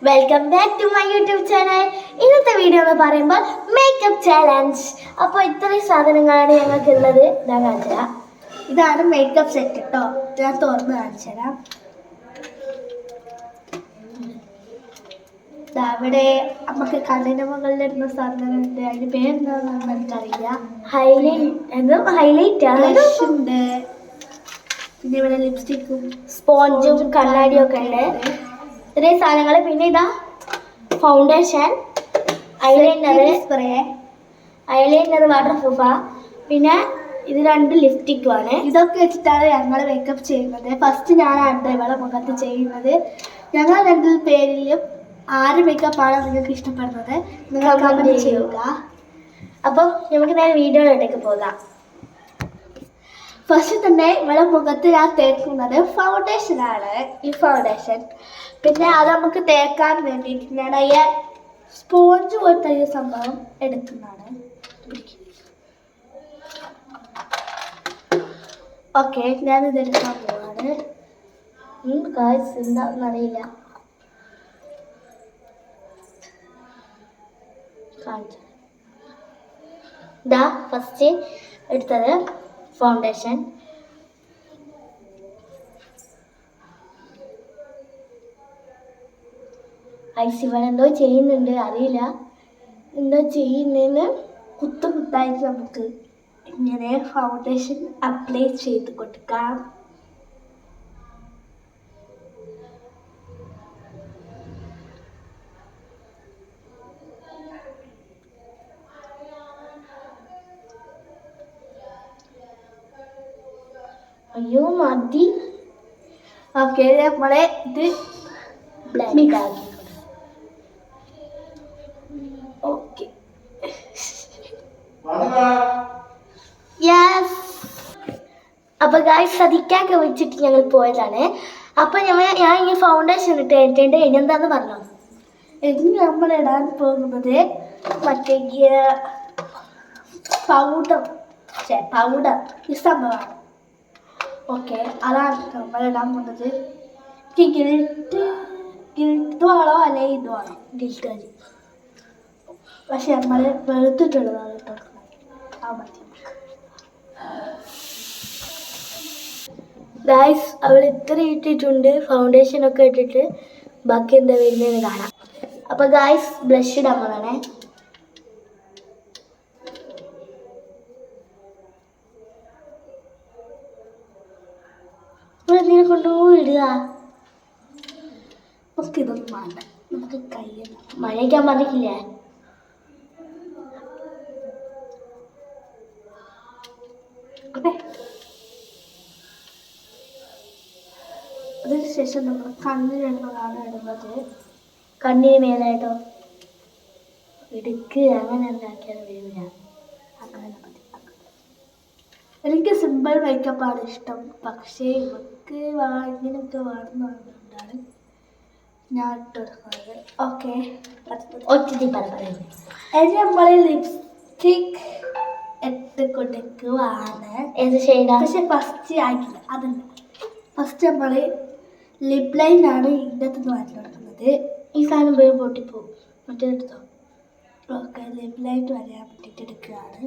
Welcome back to my YouTube channel. ഇന്നത്തെ video എന്ന് പറയുമ്പോൾ മേക്കപ്പ് ചാലഞ്ച്. അപ്പോൾ ഇത്രയും സാധനങ്ങളാണ് ഞങ്ങൾക്കുള്ളത്. ഞാൻ കാണിച്ചു തരാം. ഇതാണ് മേക്കപ്പ് സെറ്റ് കേട്ടോ. ഞാൻ തുറന്ന് കാണിച്ചു തരാം. അവിടെ നമുക്ക് കണ്ണിൻ്റെ മുകളിലിരുന്ന സാധനങ്ങളുണ്ട്. അതിന് പേരെന്താണെന്ന് എനിക്കറിയില്ല. ഹൈലൈറ്റ് ബ്ലഷ് ഉണ്ട്. പിന്നെ ഇവിടെ ലിപ്സ്റ്റിക്കും സ്പോഞ്ചും കണ്ണാടിയും ഒക്കെ ഉണ്ട്. ഇത്രയും സാധനങ്ങൾ. പിന്നെ ഇതാ foundation, eyeliner spray, eyeliner water പ്രൂഫാ. പിന്നെ ഇത് 2 ലിപ്സ്റ്റിക്കുമാണ്. ഇതൊക്കെ വെച്ചിട്ടാണ് ഞങ്ങൾ മേക്കപ്പ് ചെയ്യുന്നത്. ഫസ്റ്റ് ഞാനാണ് ഇവളെ മുഖത്ത് ചെയ്യുന്നത്. ഞങ്ങൾ 2 പേരിലും ആര് മേക്കപ്പാണ് നിങ്ങൾക്ക് ഇഷ്ടപ്പെടുന്നത് നിങ്ങൾ കമന്റ് ചെയ്യുക. അപ്പം നമുക്ക് നേരെ വീഡിയോയിലേക്ക് പോകാം. ഫസ്റ്റ് തന്നെ ഇവളെ മുഖത്ത് ഞാൻ തേക്കുന്നത് ഫൗണ്ടേഷനാണ്. ഈ ഫൗണ്ടേഷൻ. പിന്നെ അത് നമുക്ക് തേക്കാൻ വേണ്ടിയിട്ട് ഞാൻ ഈ സ്പോഞ്ച് പോലത്തെ ഈ സംഭവം എടുക്കുന്നതാണ്. ഓക്കെ, ഞാനിത് എടുക്കാൻ പോവാണ്. ഗായ്സ് എന്താണെന്നറിയില്ല. ഇതാ ഫസ്റ്റ് എടുത്തത് ഫൗണ്ടേഷൻ. ഇവൻ എന്തോ ചെയ്യുന്നുണ്ട്, അറിയില്ല എന്തോ ചെയ്യുന്നതിന്. കുത്തായിട്ട് നമുക്ക് ഇങ്ങനെ ഫൗണ്ടേഷൻ അപ്ലൈ ചെയ്ത് കൊടുക്കാം. അയ്യോ മതി. ഓക്കെ, നമ്മളെ ഇത് ബ്ലാക്ക് ആക്കി. Okay, yes. അപ്പൊ ഗായ്സ് സതിക്കൊക്കെ വെച്ചിട്ട് ഞങ്ങൾ പോയതാണ്. അപ്പൊ ഞാൻ ഈ ഫൗണ്ടേഷൻ ഇട്ടിട്ടുണ്ട്. ഇനി എന്താന്ന് പറഞ്ഞു. ഇനി നമ്മൾ ഇടാൻ പോകുന്നത് മറ്റേ പൗഡർ ഈ സംഭവമാണ്. ഓക്കെ, അതാണ് നമ്മൾ ഇടാൻ പോകുന്നത്. ഗിൽറ്റ് വേണോ അല്ലെ ഇത് വേണോ? ഗിൽറ്റ് മതി. പക്ഷെ നമ്മൾ വെളുത്തിട്ടുള്ളതാണ് കേട്ടോ. ആ മതി. ഗായ്സ് അവൾ ഇത്ര ഇട്ടിട്ടുണ്ട്, ഫൗണ്ടേഷൻ ഒക്കെ ഇട്ടിട്ട്. ബാക്കി എന്താ വരുന്നതെന്ന് കാണാം. അപ്പൊ ഗായ്സ് ബ്ലഷ് ഇടാൻ പോകണേ. ഇതിനെ കൊണ്ടുപോയി ഇടുക. നമുക്ക് ഇതൊന്നും വേണ്ട, നമുക്ക് കയ്യിൽ മഴയ്ക്കാൻ പറഞ്ഞിട്ടില്ലേ. അതിനുശേഷം നമ്മൾ കണ്ണിലിടുന്നതാണ് ഇടുന്നത്. കണ്ണിന് മേലായിട്ടോ ഇടുക്ക് അങ്ങനെ ഉണ്ടാക്കിയാൽ വരില്ല. അങ്ങനെ മതി. എനിക്ക് സിമ്പിൾ മേക്കപ്പാണ് ഇഷ്ടം. പക്ഷേ ഇവർക്ക് ഇങ്ങനെയൊക്കെ വേണമെന്നുകൊണ്ടാണ് ഞാൻ ഇട്ടെടുക്കുന്നത്. ഓക്കെ, ഇനി നമ്മൾ ലിപ്സ്റ്റിക് ഇട്ട് കൊടുക്കുവാണ്. ഏത് ഷെയ്ഡാണ്? പക്ഷെ ഫസ്റ്റ് ആക്കില്ല, അതല്ല. ഫസ്റ്റ് നമ്മൾ ലിപ് ലൈനാണ് ഇതിനകത്ത് മാറ്റി കൊടുക്കുന്നത്. ഈ സാധനം പോയി പൊട്ടിപ്പോവും. മറ്റേതെടുത്തോ. ഓക്കെ, ലിപ് ലൈൻ വരാൻ വേണ്ടിയിട്ട് എടുക്കുകയാണ്.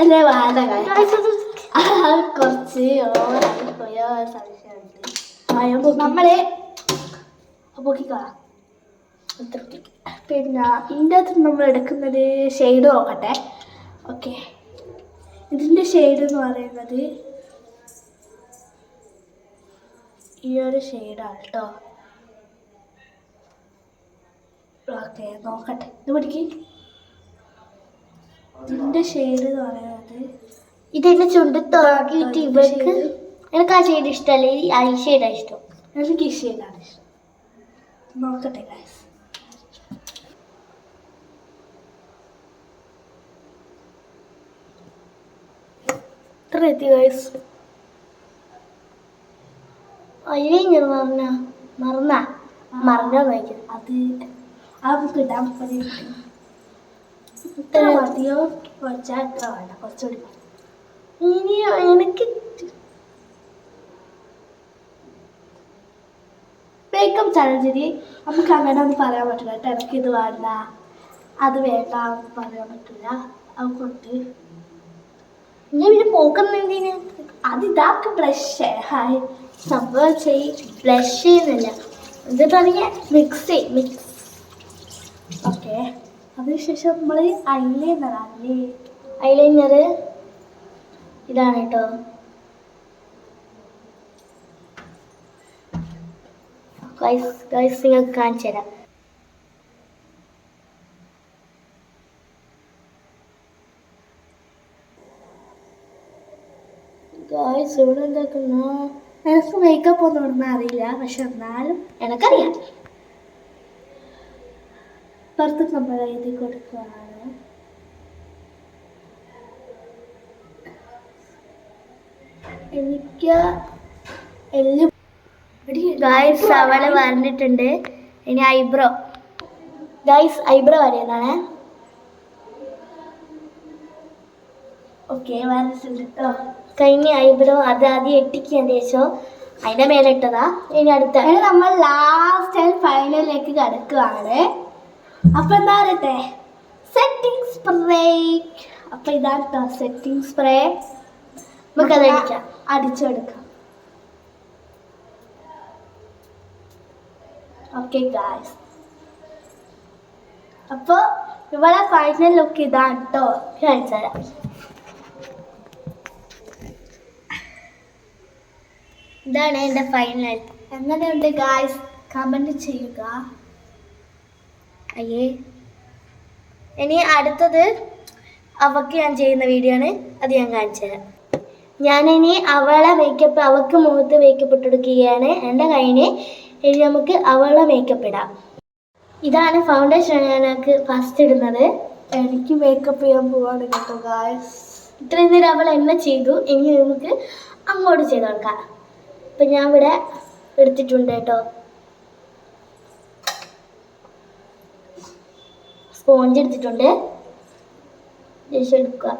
അല്ലേ വേണ്ട, കുറച്ച് ഓവറായി പോയോ സംശയമുണ്ട്. നമ്മള് പൊക്കിക്കോളാം. പിന്നെ ഇതിൻ്റെ അകത്ത് നമ്മൾ എടുക്കുന്നത് ഷെയ്ഡ് നോക്കട്ടെ. ഓക്കെ, ഇതിൻ്റെ ഷെയ്ഡ് എന്ന് പറയുന്നത് ഈ ഒരു ഷെയ്ഡാണ് കേട്ടോ. ഓക്കെ, നോക്കട്ടെ. ഇത് പിടിക്ക്. ഇതിൻ്റെ ഷെയ്ഡ് എന്ന് പറയുന്നത് ഇതെന്നെ ചുണ്ട് തോക്കിയിട്ട് ഇവർക്ക് എനിക്ക് ആ ഷെയ്ഡ് ഇഷ്ടമല്ല. ഈ ഐ ഷെയ്ഡാണ് ഇഷ്ടം. എനിക്ക് ഈ ഷെയ്ഡാണ് ഇഷ്ടം. നോക്കട്ടെ ഗൈസ്. ഇത്ര എത്തി ഗൈസ്. ഐലൈനർ മറന്നോ നോക്കി. അത് നമുക്ക് ഇടാൻ ഇത്ര മതിയോ കുറച്ചാൽ ഇത്ര വേണ്ട കുറച്ചുകൂടി ഇനി എനിക്ക് മേക്കപ്പ് ചലഞ്ചിന് നമുക്ക് അങ്ങനെ ഒന്നും പറയാൻ പറ്റില്ല കേട്ടോ. എനിക്കിത് വേണ്ട അത് വേണ്ട എന്ന് പറയാൻ പറ്റില്ല. അതുകൊണ്ട് ഞാൻ പിന്നെ പോക്കുന്നെന്തിന് അതിതാക്ക് ബ്ലഷ് ഹായ് സംഭവം ബ്ലഷ് എന്നല്ല ഇത് പറഞ്ഞ മിക്സ് ഓക്കെ. അതിനുശേഷം നമ്മൾ ഐലൈനർ ഇതാണ് കേട്ടോ. ഗൈസ് നിങ്ങൾക്ക് കാണിച്ചു തരാം. ഗൈസ് ഇവിടെ എന്താക്കുന്നു, എനിക്ക് മേക്കപ്പ് ഒന്നും ഇടുന്ന അറിയില്ല, പക്ഷെ എന്നാലും എനിക്കറിയാം. പുറത്ത് നമ്മൾ എഴുതി കൊടുക്കുകയാണ്. എനിക്ക് എല്ലാം ഗൈസ് അവള് വരണ്ടിട്ടുണ്ട്. ഇനി ഐബ്രോ ഗൈസ് ഐബ്രോ വരയുന്നതാണ്. ഓക്കെ വരച്ചിട്ടുണ്ട് കേട്ടോ. കഴിഞ്ഞ ഐബ്രോ അത് ആദ്യം എട്ടിക്കാൻ തേച്ചോ, അതിൻ്റെ മേലെ ഇട്ടതാ. ഇനി അടുത്ത നമ്മൾ ലാസ്റ്റ് ആൻഡ് ഫൈനലിലേക്ക് കിടക്കുകയാണ്. അപ്പൊ എന്താ പറയട്ടെ, സെറ്റിംഗ് സ്പ്രേ. അപ്പൊ ഇതാണ് കേട്ടോ സെറ്റിംഗ് സ്പ്രേ. നമുക്കത് അടിച്ചെടുക്കാം. ഓക്കെ ഗായ്സ്, അപ്പോൾ ഇവിടെ ഫൈനൽ ലുക്ക് ഇതാണ് കേട്ടോ. കാണിച്ചു തരാം. ഇതാണ് എൻ്റെ ഫൈനൽ. എങ്ങനെയുണ്ട് ഗായ്സ്, കമൻറ്റ് ചെയ്യുക. അയ്യേ, ഇനി അടുത്തത് അവൾക്ക് ഞാൻ ചെയ്യുന്ന വീഡിയോ ആണ്, അത് ഞാൻ കാണിച്ചു തരാം. ഞാനിനി അവളെ മേക്കപ്പ്, അവൾക്ക് മുഖത്ത് മേക്കപ്പ് ഇട്ടെടുക്കുകയാണ് എൻ്റെ കയ്യിന്. ഇനി നമുക്ക് അവളെ മേക്കപ്പ് ഇടാം. ഇതാണ് ഫൗണ്ടേഷൻ ഞാനക്ക് ഫസ്റ്റ് ഇടുന്നത്. എനിക്ക് മേക്കപ്പ് ചെയ്യാൻ പോവാണ് കേട്ടോ ഗായ്സ്. ഇത്രയും നേരം അവൾ എന്നെ ചെയ്തു, ഇനി നമുക്ക് അങ്ങോട്ട് ചെയ്ത് കൊടുക്കാം. അപ്പം ഞാൻ ഇവിടെ എടുത്തിട്ടുണ്ട് കേട്ടോ. സ്പോഞ്ച് എടുത്തിട്ടുണ്ട്. ജസ്റ്റ് എടുക്കുക.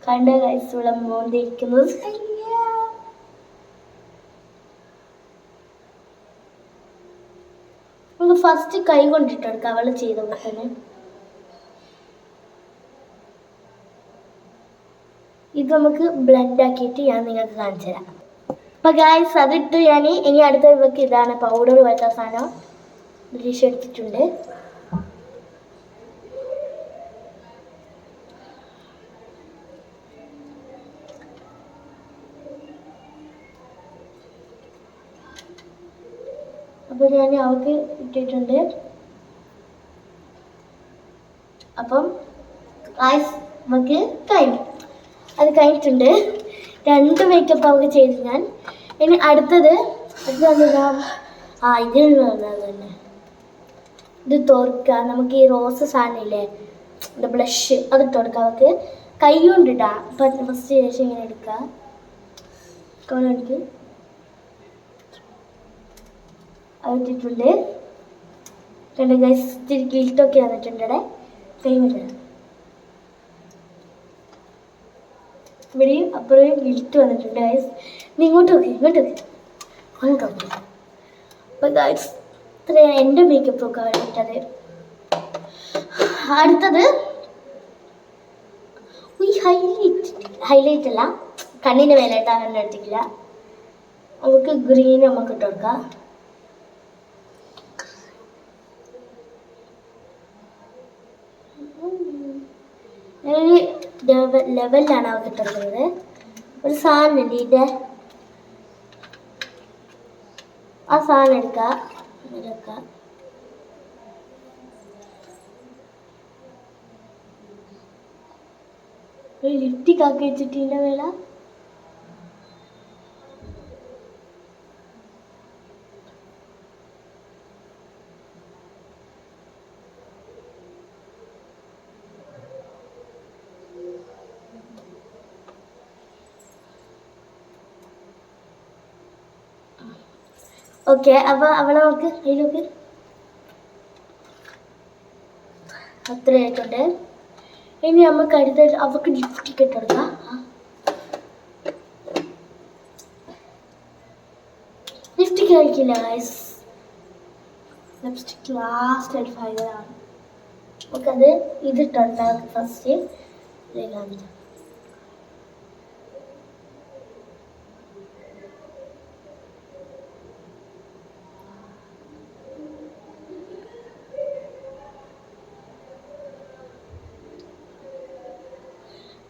കണ്ട ഗൈസ് ഇവിടെ മോന്തിരിക്കുന്നത്. നമുക്ക് ഫസ്റ്റ് കൈ കൊണ്ടിട്ടെടുക്കാം അവൾ ചെയ്ത പോലെ തന്നെ. ഇത് നമുക്ക് ബ്ലെൻഡ് ആക്കിയിട്ട് ഞാൻ നിങ്ങൾക്ക് കാണിച്ചു തരാം. അപ്പം ഗായ്സ് അതിട്ട് ഞാൻ ഇനി അടുത്ത ഇവർക്ക് ഇതാണ് പൗഡർ പോലത്തെ സാധനം ബ്ലീച്ച് എടുത്തിട്ടുണ്ട്. അപ്പോൾ ഞാൻ അവൾക്ക് ഇട്ടിട്ടുണ്ട്. അപ്പം ഗായ്സ് നമുക്ക് കഴിഞ്ഞു. അത് കഴിഞ്ഞിട്ടുണ്ട്. 2 മേക്കപ്പ് അവൾക്ക് ചെയ്തു ഞാൻ. ഇനി അടുത്തത് ഇതിനുള്ളത് തന്നെ. ഇത് തോർക്കുക. നമുക്ക് ഈ റോസ് സാധനമില്ലേ, ഇത് ബ്ലഷ്, അതിട്ട് കൊടുക്കുക. അവൾക്ക് കൈ കൊണ്ടിട്ടാ. അപ്പം ഫസ്റ്റ് ശേഷം ഇങ്ങനെ എടുക്കുക. കോലെടുത്ത് അതിട്ടിട്ടുണ്ട്. രണ്ട് ഗൈസ് ഇത്തിരി ഗിൽട്ടൊക്കെ വന്നിട്ടുണ്ട്. ഇവിടെ കൈ വരിക. ഇവിടെയും അപ്പോഴും ഗിൽറ്റ് വന്നിട്ടുണ്ട് ഗൈസ്. നീ ഇങ്ങോട്ട് നോക്കി, ഇങ്ങോട്ട് നോക്കി. അപ്പം ഗൈസ് ഇത്രയാണ് എൻ്റെ മേക്കപ്പ് ഒക്കെ വേണ്ടിയിട്ടത്. അടുത്തത് ഈ ഹൈലൈറ്റ് അല്ല, കണ്ണിൻ്റെ മേലായിട്ടാണ് എന്നെ എടുത്തിട്ടില്ല. നമുക്ക് ഗ്രീൻ നമുക്ക് ഇട്ട് കൊടുക്കാം. ലെവലിലാണ് അവർക്ക് ഇട്ടുള്ളത്. ഒരു സാധനം ഉണ്ട് ഇതിൻ്റെ, ആ സാധനം എടുക്കുക. ഒരു ലിപ്റ്റിക് ആക്കി വെച്ചിട്ട് ഇതിൻ്റെ മേലെ ഓക്കെ, അപ്പൊ അവളെ നോക്ക്, അതിലോക്ക് അത്രയായിട്ടുണ്ട്. ഇനി നമുക്ക് അടുത്ത അവൾക്ക് ലിപ്സ്റ്റിക് ഇട്ട് കൊടുക്കാം. ലിപ്സ്റ്റിക് കഴിക്കില്ല ഗൈസ്, ലിപ്സ്റ്റിക് ലാസ്റ്റ് ആയിട്ട് ഫൈനലാണ്. നമുക്കത് ഇതിട്ടുണ്ടാകും ഫസ്റ്റ്.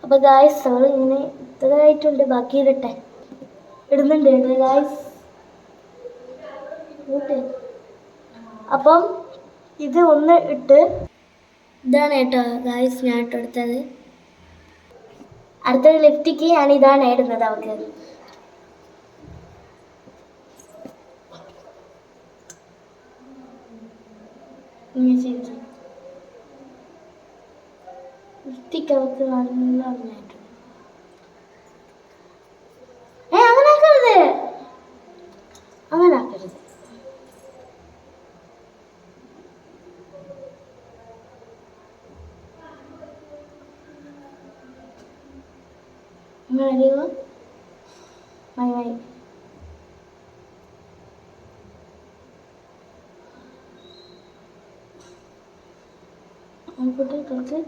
അപ്പൊ ഗായ്സ് നമ്മൾ ഇങ്ങനെ ഇത്രയായിട്ടുണ്ട്, ബാക്കി ഇടട്ടെ, ഇടുന്നുണ്ട് ഗായ്സ്. അപ്പം ഇത് ഒന്ന് ഇട്ട്, ഇതാണ് കേട്ടോ ഗായ്സ് ഞാൻ ഇട്ടെടുത്തത്. അടുത്തത് ലിപ്സ്റ്റിക്ക് ഞാൻ ഇതാണ് ഇടുന്നത് അവൾക്ക്. ലിപ്സ്റ്റിക്ക് അവൾക്ക് നല്ല ഒന്നായിട്ട്. അങ്ങനെ ആക്കരുത്, അങ്ങനെ ആക്കരുത്. അറിയോ മായി മായി കുറച്ച്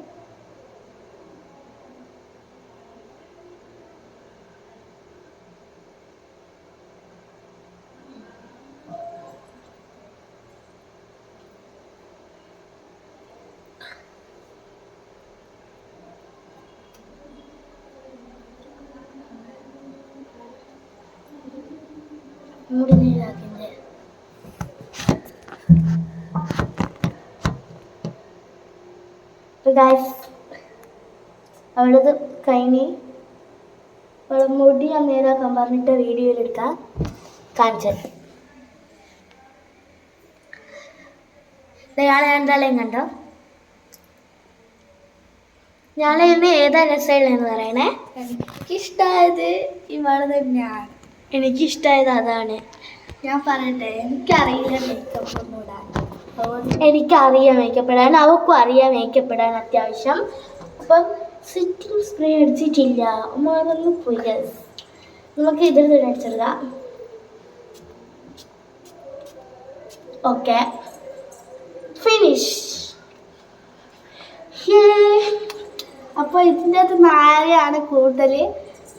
മുടി നീരാക്കിൻ്റെ. ഗായ്സ് അവളത് കഴിഞ്ഞ് അവളെ മുടി ഞാൻ നേരാക്കാൻ പറഞ്ഞിട്ട് വീഡിയോയിൽ എടുക്കാൻ കാണിച്ചത്. ഞാൻ എന്തായാലും കണ്ടോ, ഞാനിന്ന് ഏതാ രസമുള്ളതെന്ന് പറയണേ. എനിക്കിഷ്ടമായത് ഇവള് തന്നെയാണ്, എനിക്കിഷ്ടമായത് അതാണ്. ഞാൻ പറയട്ടെ, എനിക്കറിയില്ല മേക്കപ്പ് ഒന്നും ഇടാൻ. എനിക്കറിയാം മേക്കപ്പ് ഇടാൻ, അവൾക്കും അറിയാം മേക്കപ്പ് ഇടാൻ അത്യാവശ്യം. അപ്പം സെറ്റിംഗ് സ്പ്രേ അടിച്ചിട്ടില്ല, അതൊന്നും പോയി. നമുക്ക് ഇതിൽ തന്നെ അടിച്ചെടുക്കാം. Okay, finish. അപ്പോൾ ഇതിൻ്റെ അകത്ത് ആരെയാണ് കൂടുതൽ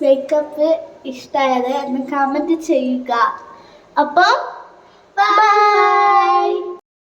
മേക്കപ്പ് ഇഷ്ടമായത് എന്ന് കമൻറ്റ് ചെയ്യുക. അപ്പം